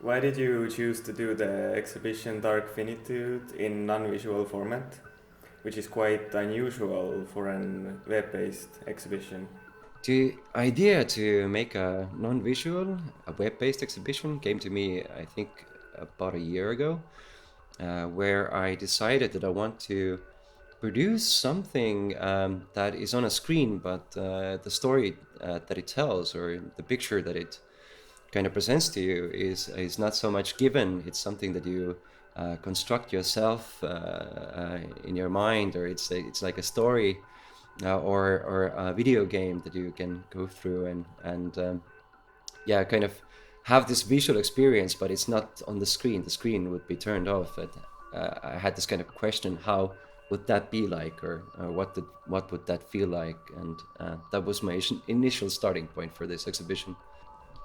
Why did you choose to do the exhibition Dark Finitude in non-visual format, which is quite unusual for an web-based exhibition? The idea to make a non-visual, a web-based exhibition came to me, I think, about a year ago, where I decided that I want to produce something that is on a screen, but the story that it tells or the picture that it kind of presents to you is not so much given. It's something that you construct yourself in your mind, or it's like a story or a video game that you can go through and yeah, kind of have this visual experience, but it's not on the screen. The screen would be turned off. I had this kind of question: how would that be like, or what would that feel like? And that was my initial starting point for this exhibition.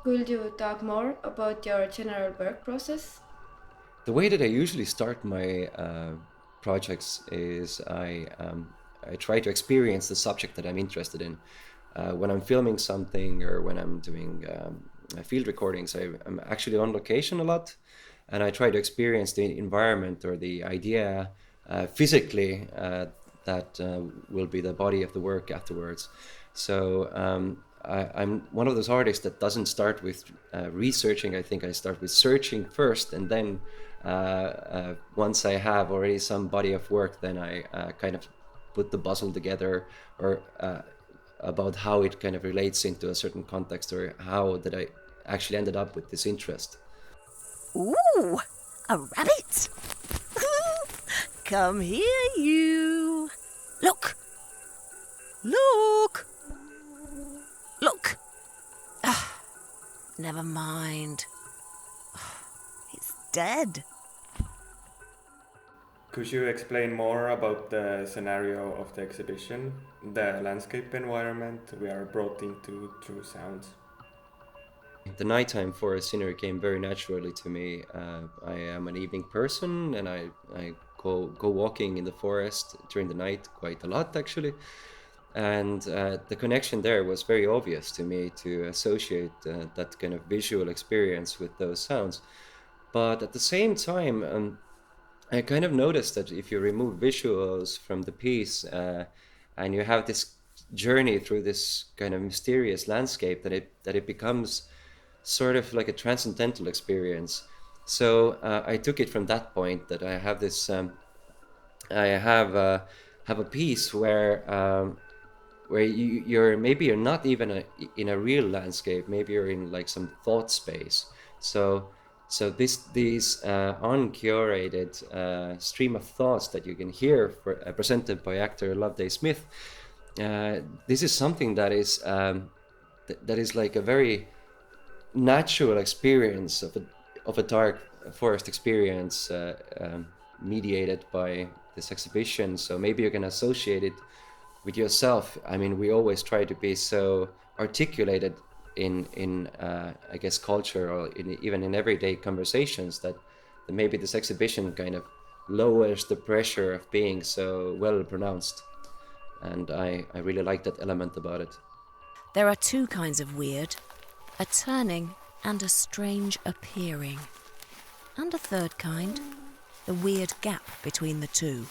Could you talk more about your general work process? The way that I usually start my projects is I try to experience the subject that I'm interested in. When I'm filming something or when I'm doing field recordings, I'm actually on location a lot, and I try to experience the environment or the idea physically that will be the body of the work afterwards. So I'm one of those artists that doesn't start with researching. I think I start with searching first, and then once I have already some body of work, then I kind of put the puzzle together, or about how it kind of relates into a certain context, or how that I actually ended up with this interest. Ooh, a rabbit! Come here, you! Look! Look! Look! Ah, never mind. It's dead. Could you explain more about the scenario of the exhibition, the landscape environment we are brought into through sounds? The nighttime forest scenery came very naturally to me. I am an evening person, and I go walking in the forest during the night quite a lot, actually. And the connection there was very obvious to me to associate that kind of visual experience with those sounds. But at the same time, I kind of noticed that if you remove visuals from the piece and you have this journey through this kind of mysterious landscape, that it becomes sort of like a transcendental experience. So I took it from that point that I have this. I have a piece where you're maybe you're not even in a real landscape. Maybe you're in like some thought space. So these uncurated stream of thoughts that you can hear presented by actor Loveday Smith. This is something that is that is like a very natural experience of a dark forest experience mediated by this exhibition. So maybe you can associate it with yourself. I mean, we always try to be so articulated in I guess culture, or even in everyday conversations, that maybe this exhibition kind of lowers the pressure of being so well pronounced. And I really like that element about it. There are two kinds of weird: a turning and a strange appearing. And a third kind, the weird gap between the two.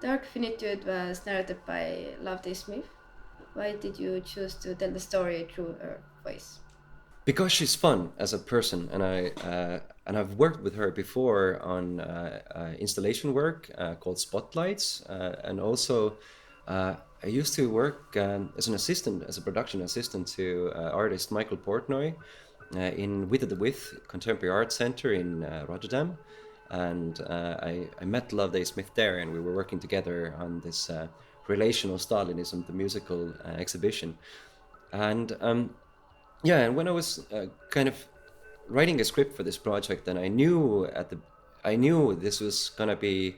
Dark Finitude was narrated by Loveday Smith. Why did you choose to tell the story through her voice? Because she's fun as a person, and I've worked with her before on installation work called Spotlights, and also I used to work as an assistant, as a production assistant to artist Michael Portnoy in With the With Contemporary Art Center in Rotterdam, and I met Loveday Smith there, and we were working together on this relational Stalinism, the musical exhibition, and yeah, and when I was kind of writing a script for this project, and I knew this was gonna be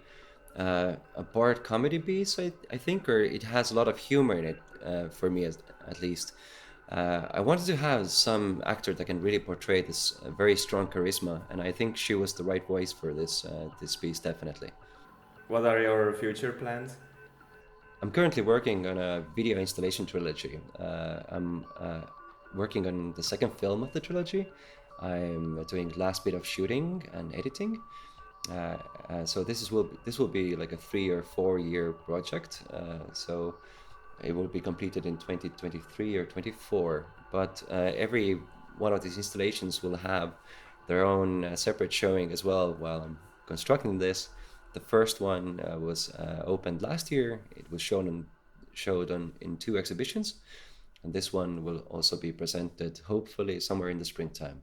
a part comedy piece, I think, or it has a lot of humor in it for me, at least. I wanted to have some actor that can really portray this very strong charisma, and I think she was the right voice for this piece, definitely. What are your future plans? I'm currently working on a video installation trilogy. I'm working on the second film of the trilogy, I'm doing last bit of shooting and editing. So this will be like a 3 or 4 year project. So it will be completed in 2023 or 24. But every one of these installations will have their own separate showing as well while I'm constructing this. The first one was opened last year. It was showed in 2 exhibitions, and this one will also be presented hopefully somewhere in the springtime.